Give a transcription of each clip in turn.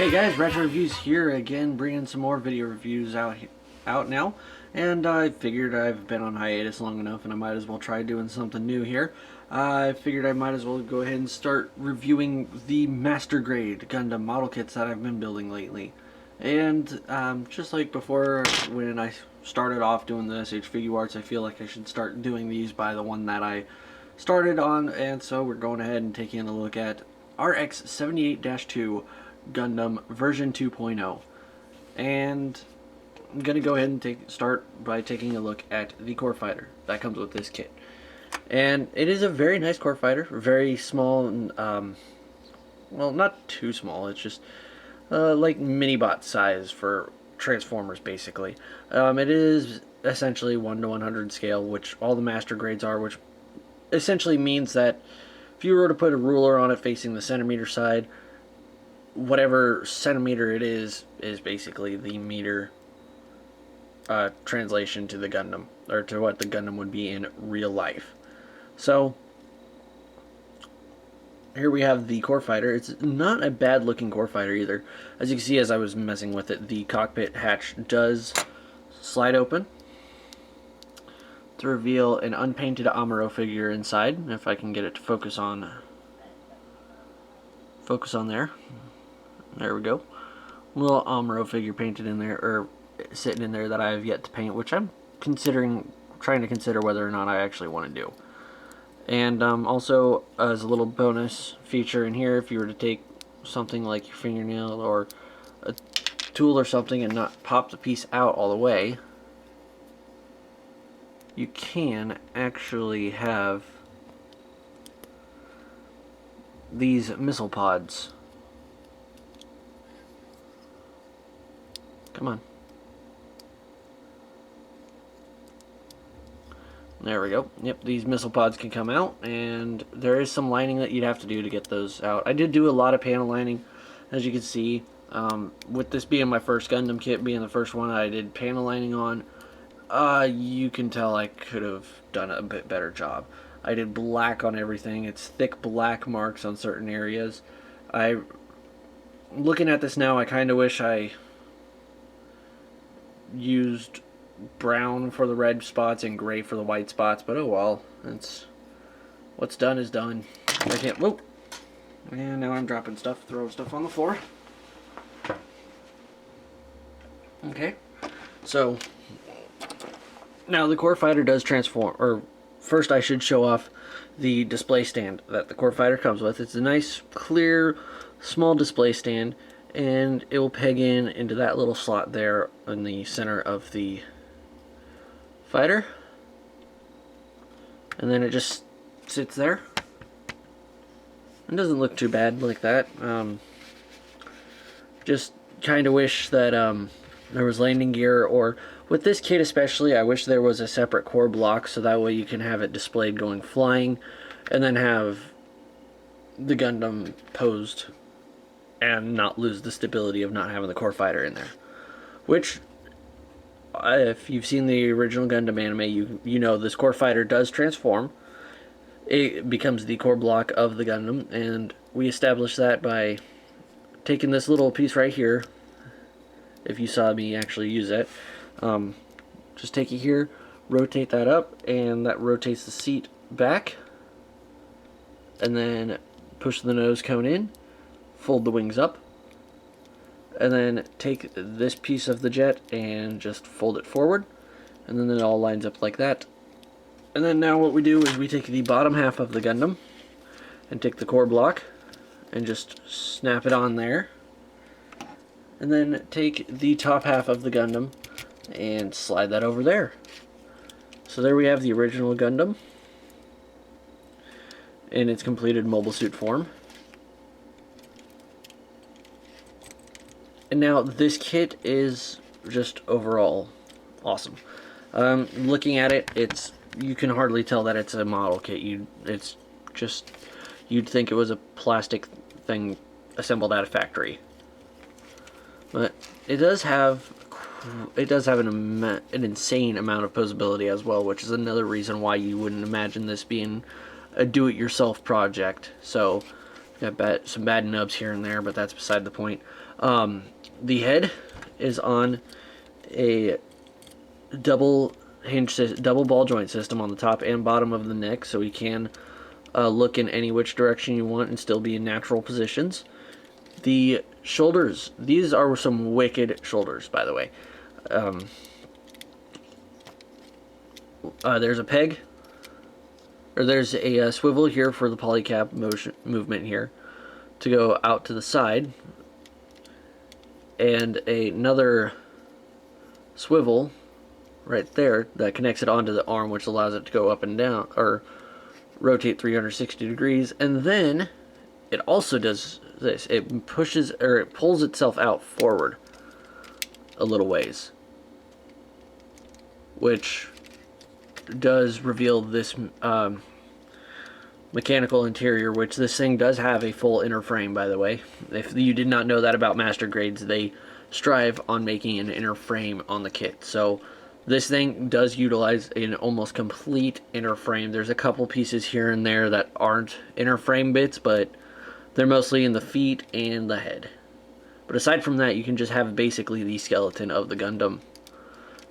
Hey guys, Retro Reviews here again, bringing some more video reviews out now. And I figured I've been on hiatus long enough and I might as well try doing something new here. I figured I might as well go ahead and start reviewing the Master Grade Gundam model kits that I've been building lately. And just like before, when I started off doing the SH Figure Arts, I feel like I should start doing these by the one that I started on. And so we're going ahead and taking a look at RX-78-2 Gundam version 2.0, and I'm gonna go ahead and start by taking a look at the core fighter that comes with this kit. And it is a very nice core fighter, very small, and well, not too small. It's just like mini bot size for Transformers, basically. It is essentially 1 to 100 scale, which all the master grades are, which essentially means that if you were to put a ruler on it facing the centimeter side, whatever centimeter it is basically the meter translation to the Gundam, or to what the Gundam would be in real life. So here we have the core fighter. It's not a bad looking core fighter either. As you can see, as I was messing with it, the cockpit hatch does slide open to reveal an unpainted Amuro figure inside. If I can get it to focus on there. There we go. Little Amuro figure painted in there, or sitting in there, that I have yet to paint, which I'm trying to consider whether or not I actually want to do. And also, as a little bonus feature in here, if you were to take something like your fingernail or a tool or something and not pop the piece out all the way, you can actually have these missile pods. Come on. There we go. Yep, these missile pods can come out, and there is some lining that you'd have to do to get those out. I did do a lot of panel lining, as you can see. With this being my first Gundam kit, being the first one I did panel lining on, you can tell I could have done a bit better job. I did black on everything. It's thick black marks on certain areas. Looking at this now, I kind of wish I used brown for the red spots and gray for the white spots, but oh well. It's what's done is done. I can't. Whoa! And now I'm dropping stuff, throwing stuff on the floor. Okay, so now the core fighter does transform. Or first, I should show off the display stand that the core fighter comes with. It's a nice, clear, small display stand, and it will peg into that little slot there in the center of the fighter, and then it just sits there. It doesn't look too bad like that. Just kind of wish that there was landing gear, or with this kit especially, I wish there was a separate core block, so that way you can have it displayed going flying, and then have the Gundam posed and not lose the stability of not having the core fighter in there. Which, if you've seen the original Gundam anime, you know this core fighter does transform. It becomes the core block of the Gundam, and we established that by taking this little piece right here. If you saw me actually use it, just take it here, rotate that up, and that rotates the seat back, and then push the nose cone in, fold the wings up, and then take this piece of the jet and just fold it forward, and then it all lines up like that. And then now what we do is we take the bottom half of the Gundam and take the core block and just snap it on there, and then take the top half of the Gundam and slide that over there. So there we have the original Gundam in its completed mobile suit form. And now this kit is just overall awesome. Looking at it, you can hardly tell that it's a model kit. You'd think it was a plastic thing assembled at a factory. But it does have an insane amount of posability as well, which is another reason why you wouldn't imagine this being a do-it-yourself project. So got some bad nubs here and there, but that's beside the point. The head is on a double ball joint system on the top and bottom of the neck, so you can look in any which direction you want and still be in natural positions. The shoulders, these are some wicked shoulders, by the way. There's a peg, or there's a swivel here for the polycap movement here to go out to the side, and another swivel right there that connects it onto the arm, which allows it to go up and down, or rotate 360 degrees. And then it also does this. It pushes, or it pulls itself out forward a little ways, which does reveal this mechanical interior, which this thing does have a full inner frame, by the way. If you did not know that about master grades, they strive on making an inner frame on the kit. So this thing does utilize an almost complete inner frame. There's a couple pieces here and there that aren't inner frame bits, but they're mostly in the feet and the head. But aside from that, you can just have basically the skeleton of the Gundam.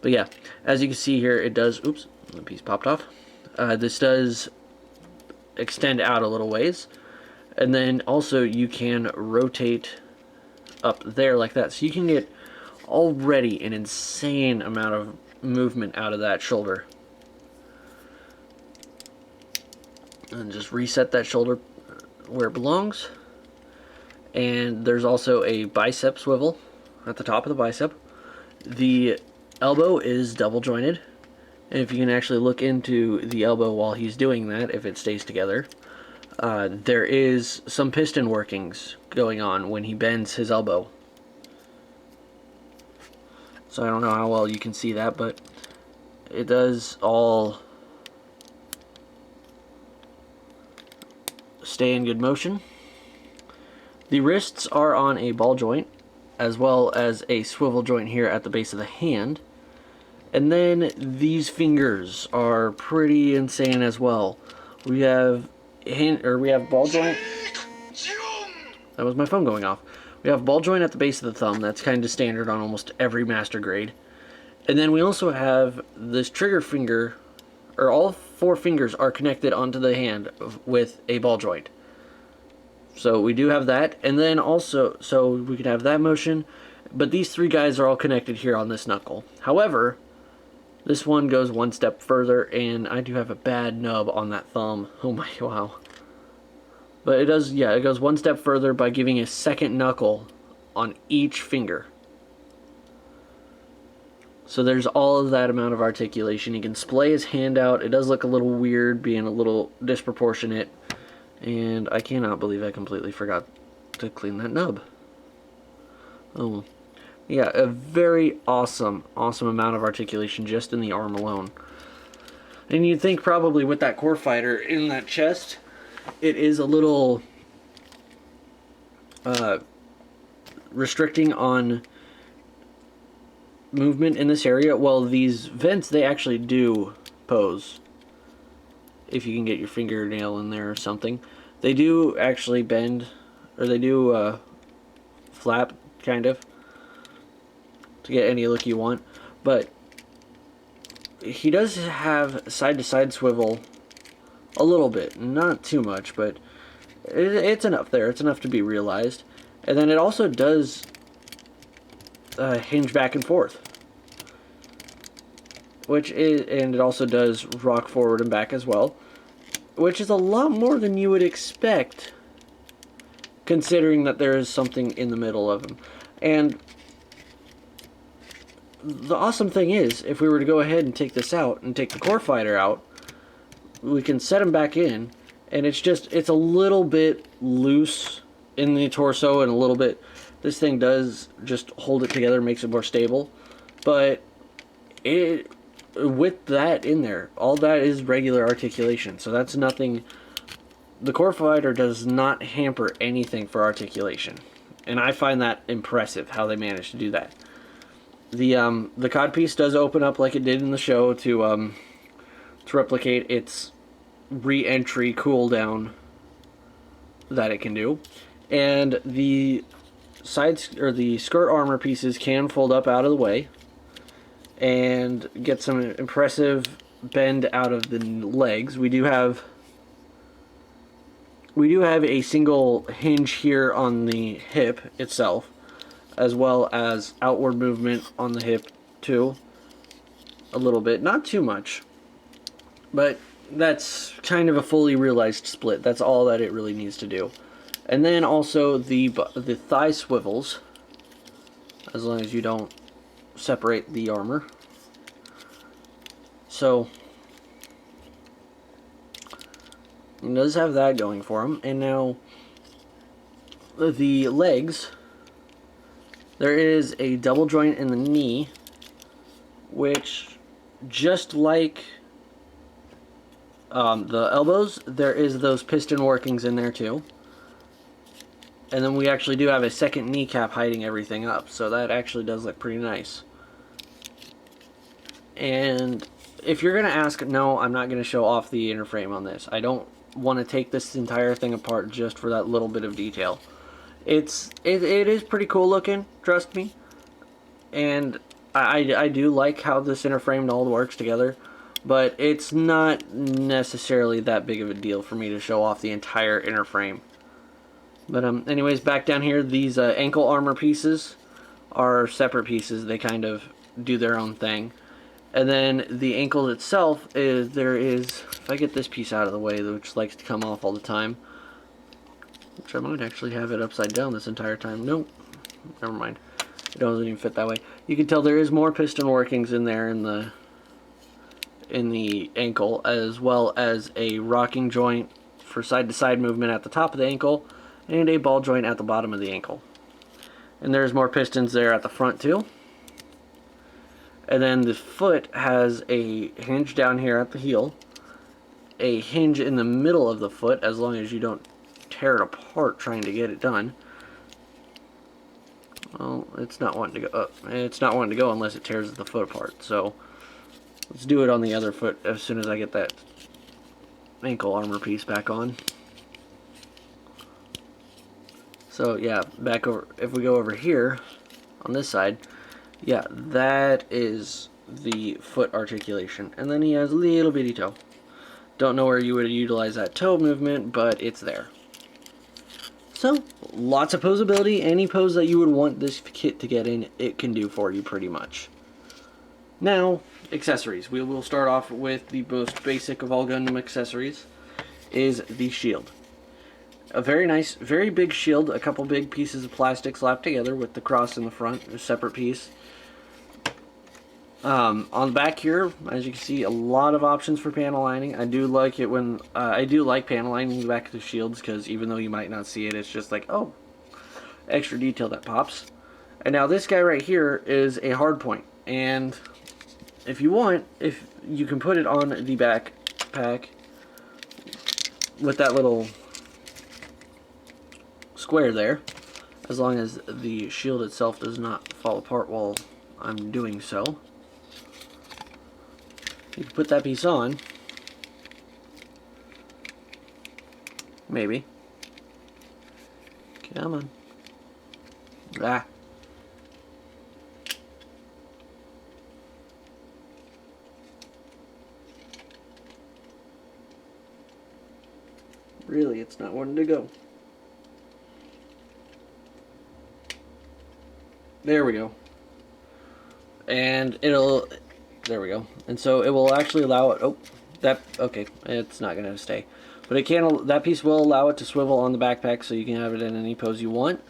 But yeah, as you can see here, it does, oops, the piece popped off. This does extend out a little ways. And then also you can rotate up there like that. So you can get already an insane amount of movement out of that shoulder. And just reset that shoulder where it belongs. And there's also a bicep swivel at the top of the bicep. The elbow is double jointed, and if you can actually look into the elbow while he's doing that, if it stays together, there is some piston workings going on when he bends his elbow. So I don't know how well you can see that, but it does all stay in good motion. The wrists are on a ball joint, as well as a swivel joint here at the base of the hand. And then these fingers are pretty insane as well. We have ball joint. That was my phone going off. We have ball joint at the base of the thumb. That's kind of standard on almost every master grade. And then we also have this trigger finger, or all 4 fingers are connected onto the hand with a ball joint. So we do have that, and then also, so we can have that motion, but these 3 guys are all connected here on this knuckle. However, this one goes one step further, and I do have a bad nub on that thumb. Oh my, wow. But it does, yeah, it goes one step further by giving a second knuckle on each finger. So there's all of that amount of articulation. He can splay his hand out. It does look a little weird, being a little disproportionate. And I cannot believe I completely forgot to clean that nub. Oh, yeah, a very awesome amount of articulation just in the arm alone. And you'd think probably with that core fighter in that chest, it is a little restricting on movement in this area. Well, these vents, they actually do pose. If you can get your fingernail in there or something. They do actually bend, or they do flap, kind of, to get any look you want. But he does have side-to-side swivel a little bit. Not too much, but it's enough there. It's enough to be realized. And then it also does hinge back and forth. And it also does rock forward and back as well, which is a lot more than you would expect, considering that there is something in the middle of him. And the awesome thing is, if we were to go ahead and take this out and take the core fighter out, we can set him back in, and it's a little bit loose in the torso, and a little bit, this thing does just hold it together, makes it more stable. But with that in there, all that is regular articulation, so that's nothing. The core fighter does not hamper anything for articulation, and I find that impressive how they managed to do that. The codpiece does open up like it did in the show to replicate its re-entry cooldown that it can do, and the the skirt armor pieces can fold up out of the way and get some impressive bend out of the legs. We do have a single hinge here on the hip itself, as well as outward movement on the hip too, a little bit, not too much, but that's kind of a fully realized split. That's all that it really needs to do. And then also the thigh swivels, as long as you don't separate the armor. So it does have that going for them. And now the legs, there is a double joint in the knee, which, just like the elbows, there is those piston workings in there too. And then we actually do have a second kneecap hiding everything up, so that actually does look pretty nice. And if you're going to ask, no, I'm not going to show off the inner frame on this. I don't want to take this entire thing apart just for that little bit of detail. It is pretty cool looking, trust me. And I do like how this inner frame all works together, but it's not necessarily that big of a deal for me to show off the entire inner frame. But anyways, back down here, these ankle armor pieces are separate pieces. They kind of do their own thing. And then the ankle itself, if I get this piece out of the way, which likes to come off all the time, which I might actually have it upside down this entire time. Nope, never mind. It doesn't even fit that way. You can tell there is more piston workings in there in the ankle, as well as a rocking joint for side-to-side movement at the top of the ankle, and a ball joint at the bottom of the ankle. And there's more pistons there at the front too. And then the foot has a hinge down here at the heel, a hinge in the middle of the foot, as long as you don't tear it apart trying to get it done. Well, it's not wanting to go up. It's not wanting to go unless it tears the foot apart. So let's do it on the other foot as soon as I get that ankle armor piece back on. So yeah, back over, if we go over here on this side, yeah, that is the foot articulation. And then he has a little bitty toe. Don't know where you would utilize that toe movement, but it's there. So, lots of posability. Any pose that you would want this kit to get in, it can do for you pretty much. Now, accessories. We will start off with the most basic of all Gundam accessories, is the shield. A very nice, very big shield, a couple big pieces of plastic slapped together with the cross in the front, a separate piece. On the back here, as you can see, a lot of options for panel lining. I do like it when, I do like panel lining the back of the shields, because even though you might not see it, it's just like, oh, extra detail that pops. And now this guy right here is a hard point, and if you want, if you can put it on the backpack with that little square there, as long as the shield itself does not fall apart while I'm doing so. You can put that piece on, maybe. Come on. Ah. Really, it's not wanting to go. There we go. And it'll, there we go. And so it will actually allow it, oh, that, okay, it's not going to stay. But it can, that piece will allow it to swivel on the backpack so you can have it in any pose you want.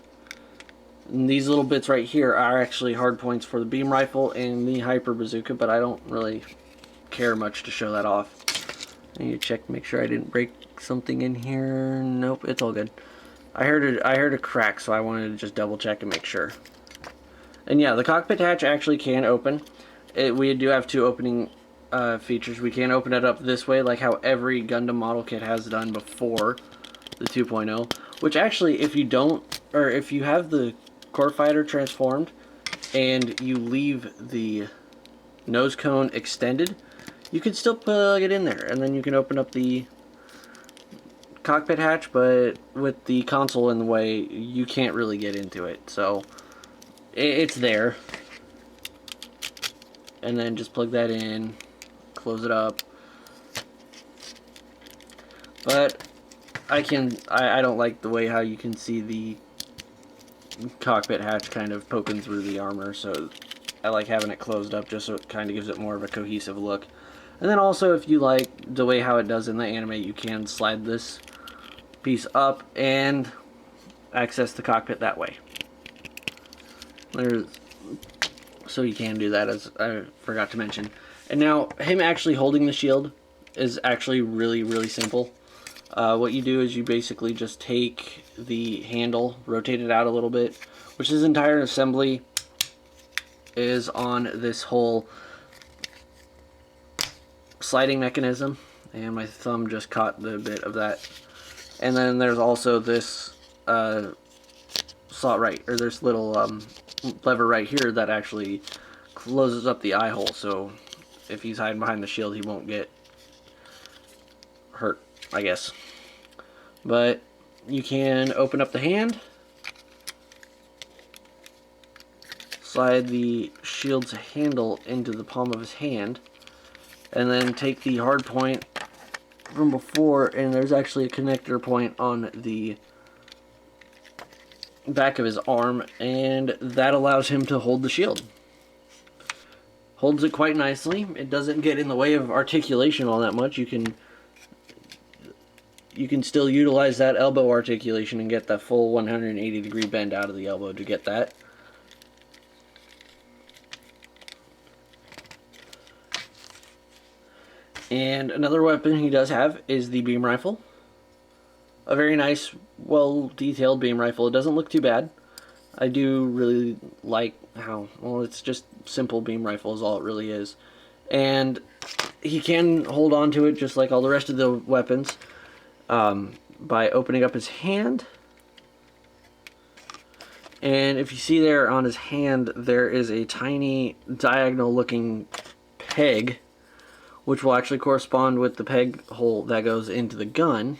And these little bits right here are actually hard points for the beam rifle and the hyper bazooka, but I don't really care much to show that off. I need to check to make sure I didn't break something in here. Nope, it's all good. I heard a crack, so I wanted to just double check and make sure. And yeah, the cockpit hatch actually can open. We do have two opening features. We can open it up this way, like how every Gundam model kit has done before the 2.0. Which actually, if you don't, or if you have the core fighter transformed and you leave the nose cone extended, you can still plug it in there, and then you can open up the cockpit hatch, but with the console in the way, you can't really get into it. So it's there. And then just plug that in, close it up. But I don't like the way how you can see the cockpit hatch kind of poking through the armor, so I like having it closed up just so it kind of gives it more of a cohesive look. And then also, if you like the way how it does in the anime, you can slide this piece up and access the cockpit that way. So you can do that, as I forgot to mention. And now, him actually holding the shield is actually really, really simple. What you do is you basically just take the handle, rotate it out a little bit, which this entire assembly is on this whole sliding mechanism, and my thumb just caught the bit of that. And then there's also this slot right, or this little lever right here that actually closes up the eye hole, so if he's hiding behind the shield he won't get hurt, I guess. But you can open up the hand, slide the shield's handle into the palm of his hand, and then take the hard point from before, and there's actually a connector point on the back of his arm, and that allows him to hold the shield. Holds it quite nicely. It doesn't get in the way of articulation all that much. You can still utilize that elbow articulation and get that full 180-degree bend out of the elbow to get that. And another weapon he does have is the beam rifle. A very nice, well-detailed beam rifle. It doesn't look too bad. I do really like how, well, it's just simple beam rifle is all it really is. And he can hold on to it just like all the rest of the weapons by opening up his hand. And if you see there on his hand, there is a tiny diagonal-looking peg, which will actually correspond with the peg hole that goes into the gun.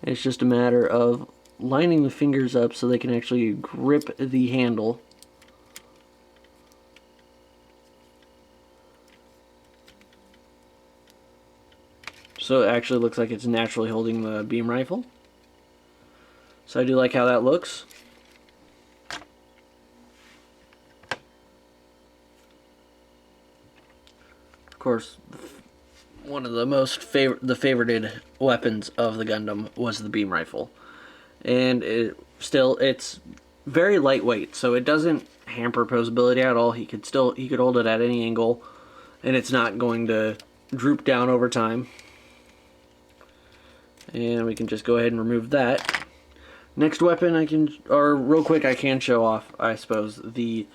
It's just a matter of lining the fingers up so they can actually grip the handle. So it actually looks like it's naturally holding the beam rifle. So I do like how that looks. Of course, one of the most favorited weapons of the Gundam was the beam rifle, and it's very lightweight, so it doesn't hamper posability at all. He could hold it at any angle, and it's not going to droop down over time. And we can just go ahead and remove that. Next weapon real quick, I can show off, I suppose, the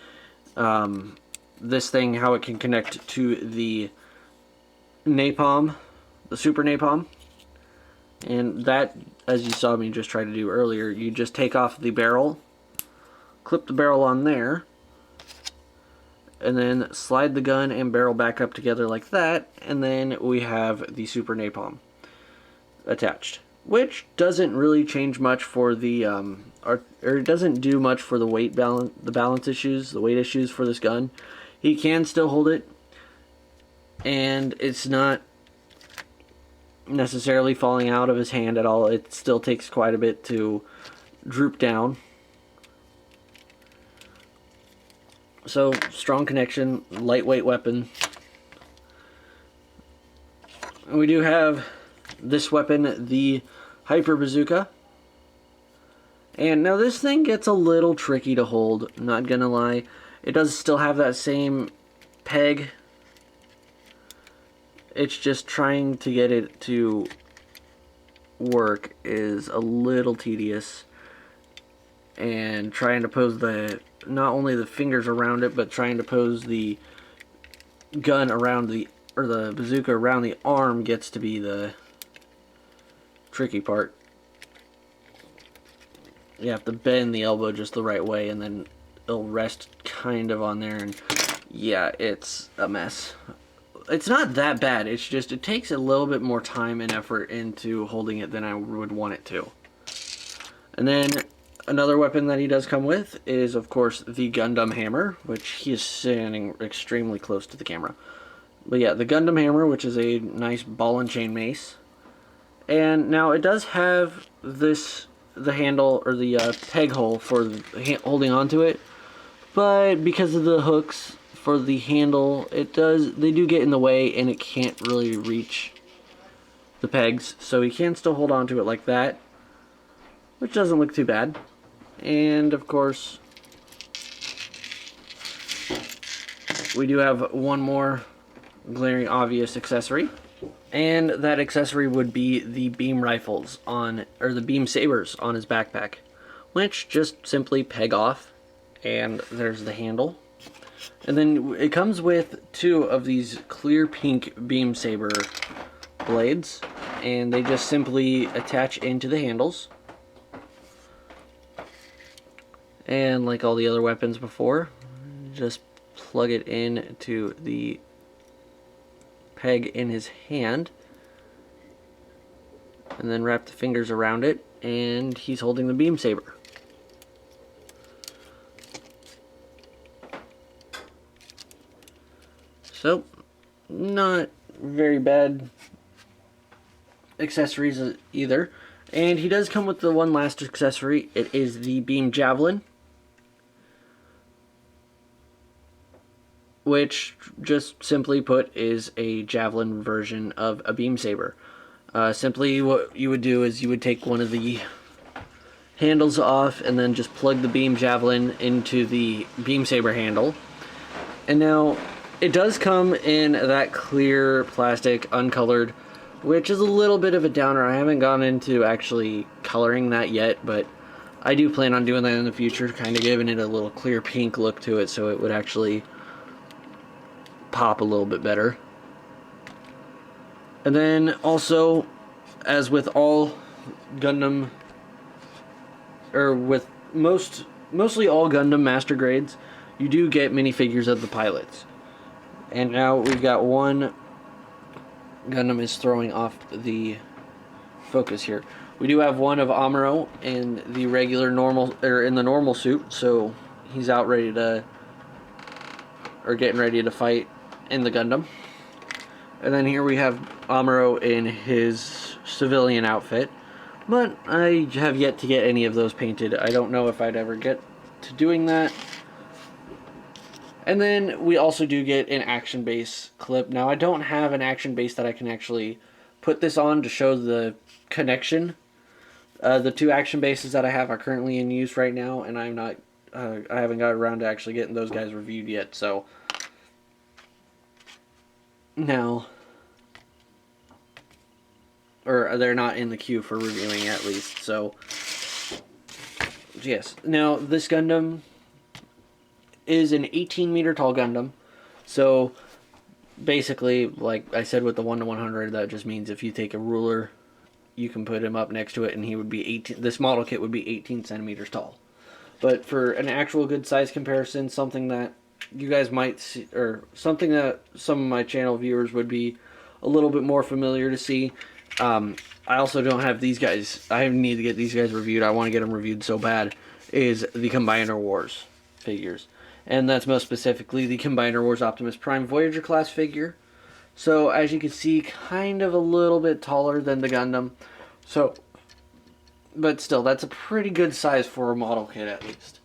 this thing, how it can connect to the napalm, the super napalm. And that, as you saw me just try to do earlier, you just take off the barrel, clip the barrel on there, and then slide the gun and barrel back up together like that, and then we have the super napalm attached, which doesn't really change much for the or it doesn't do much for the weight balance, the weight issues for this gun. He can still hold it, and it's not necessarily falling out of his hand at all. It still takes quite a bit to droop down. So, strong connection, lightweight weapon. And we do have this weapon, the Hyper Bazooka. And now this thing gets a little tricky to hold, not gonna lie. It does still have that same peg. It's just trying to get it to work is a little tedious. And trying to pose not only the fingers around it, but trying to pose the gun around the bazooka around the arm gets to be the tricky part. You have to bend the elbow just the right way, and then it'll rest kind of on there, and yeah, it's a mess. it's not that bad. It's just it takes a little bit more time and effort into holding it than I would want it to. And then another weapon that he does come with is, of course, the Gundam hammer, which he is standing extremely close to the camera. But yeah, the Gundam hammer, which is a nice ball and chain mace. And now it does have the handle, or the peg hole for holding onto it. But because of the hooks for the handle, they do get in the way, and it can't really reach the pegs. So you can still hold onto it like that, which doesn't look too bad. And of course, we do have one more glaring obvious accessory, and that accessory would be the beam rifles or the beam sabers on his backpack, which just simply peg off, and there's the handle. And then it comes with 2 of these clear pink beam saber blades, and they just simply attach into the handles. And like all the other weapons before, just plug it in to the peg in his hand, and then wrap the fingers around it, and he's holding the beam saber. So, not very bad accessories either. And he does come with the one last accessory. It is the beam javelin, which, just simply put, is a javelin version of a beam saber. Simply what you would do is you would take one of the handles off and then just plug the beam javelin into the beam saber handle. And now it does come in that clear plastic, uncolored, which is a little bit of a downer. I haven't gone into actually coloring that yet, but I do plan on doing that in the future, kind of giving it a little clear pink look to it so it would actually pop a little bit better. And then also, as with all Gundam, or with mostly all Gundam master grades, you do get minifigures of the pilots. And now we've got one Gundam is throwing off the focus here. We do have one of Amuro in the regular normal, or in the normal suit, so he's out ready to, or getting ready to fight in the Gundam. And then here we have Amuro in his civilian outfit, but I have yet to get any of those painted. I don't know if I'd ever get to doing that. And then we also do get an action base clip. Now, I don't have an action base that I can actually put this on to show the connection. The 2 action bases that I have are currently in use right now, and I haven't got around to actually getting those guys reviewed yet. So now, or they're not in the queue for reviewing at least. So yes. Now this Gundam is an 18-meter tall Gundam. So basically, like I said with the 1/100, that just means if you take a ruler, you can put him up next to it, and he would be 18. This model kit would be 18 centimeters tall. But for an actual good size comparison, something that you guys might see, or something that some of my channel viewers would be a little bit more familiar to see. I also don't have these guys. I need to get these guys reviewed. I want to get them reviewed so bad. Is the Combiner Wars figures. And that's most specifically the Combiner Wars Optimus Prime Voyager class figure. So as you can see, kind of a little bit taller than the Gundam. So, but still, that's a pretty good size for a model kit at least.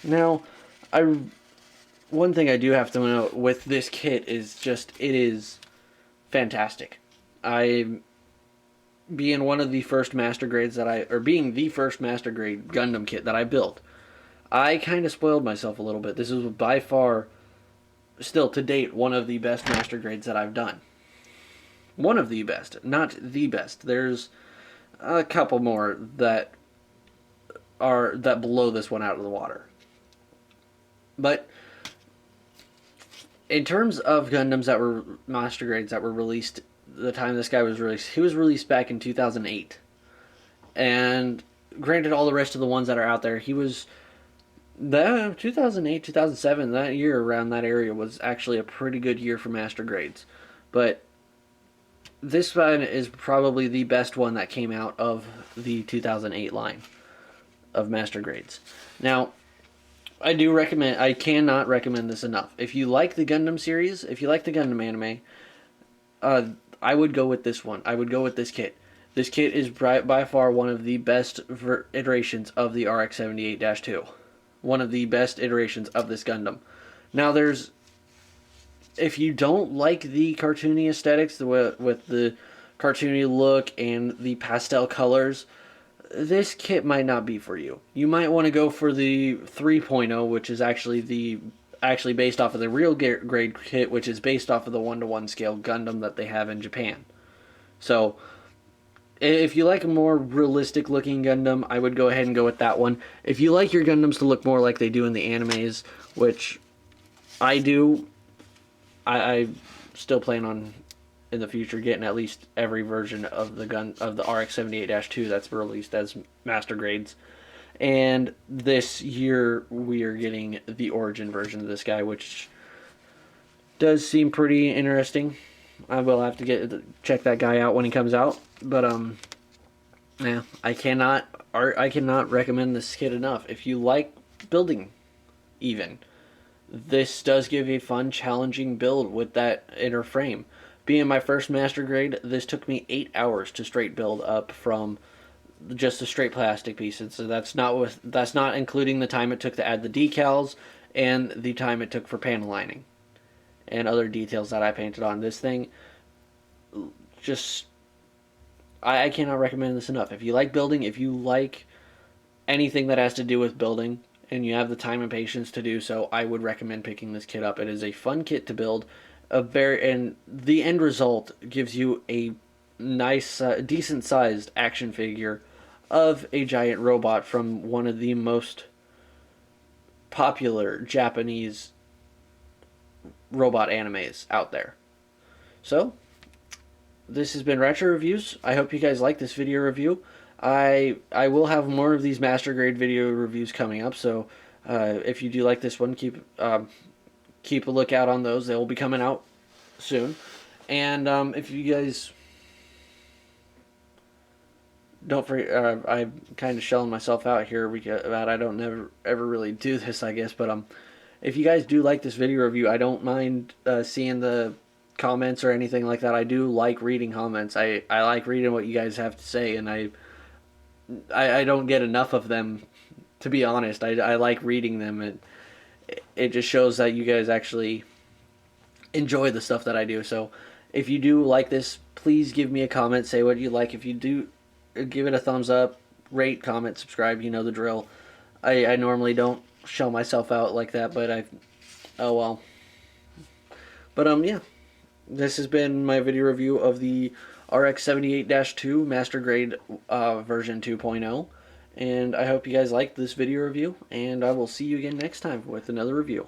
Now, one thing I do have to note with this kit is just, it is fantastic. Being one of the first master grades being the first master grade Gundam kit that I built, I kind of spoiled myself a little bit. This is by far, still to date, one of the best master grades that I've done. One of the best, not the best. There's a couple more that blow this one out of the water. But in terms of Gundams that were master grades that were released the time this guy was released, he was released back in 2008. And granted, all the rest of the ones that are out there, he was The 2008, 2007, that year around that area was actually a pretty good year for master grades. But this one is probably the best one that came out of the 2008 line of master grades. Now, I cannot recommend this enough. If you like the Gundam series, if you like the Gundam anime, I would go with this one. I would go with this kit. This kit is by far one of the best iterations of the RX-78-2. One of the best iterations of this Gundam. Now, if you don't like the cartoony aesthetics with the cartoony look and the pastel colors, this kit might not be for you. You might want to go for the 3.0, which is actually based off of the real grade kit, which is based off of the 1-to-1 scale Gundam that they have in Japan. So, if you like a more realistic looking Gundam, I would go ahead and go with that one. If you like your Gundams to look more like they do in the animes, which I do, I still plan on in the future getting at least every version of the RX-78-2 that's released as master grades. And this year we are getting the origin version of this guy, which does seem pretty interesting. I will have to check that guy out when he comes out, but yeah, I cannot recommend this kit enough. If you like building, even, this does give a fun, challenging build with that inner frame. Being my first master grade, this took me 8 hours to straight build up from just the straight plastic pieces. So that's not including the time it took to add the decals and the time it took for panel lining and other details that I painted on this thing. Just I cannot recommend this enough. If you like building, if you like anything that has to do with building, and you have the time and patience to do so, I would recommend picking this kit up. It is a fun kit to build. And the end result gives you a nice, decent sized action figure of a giant robot from one of the most popular Japanese robot animes out there. So, this has been Retro Reviews. I hope you guys like this video review. I will have more of these master grade video reviews coming up, so if you do like this one, keep a lookout on those. They will be coming out soon. And if you guys don't forget, I'm kind of shelling myself out here about I don't ever really do this, I guess. But if you guys do like this video review, I don't mind seeing the comments or anything like that. I do like reading comments. I like reading what you guys have to say, and I don't get enough of them, to be honest. I like reading them, and it just shows that you guys actually enjoy the stuff that I do. So if you do like this, please give me a comment, say what you like. If you do, give it a thumbs up, rate, comment, subscribe, you know the drill. I normally don't shell myself out like that, but oh well. But yeah, this has been my video review of the RX-78-2 Master Grade version 2.0, and I hope you guys liked this video review, and I will see you again next time with another review.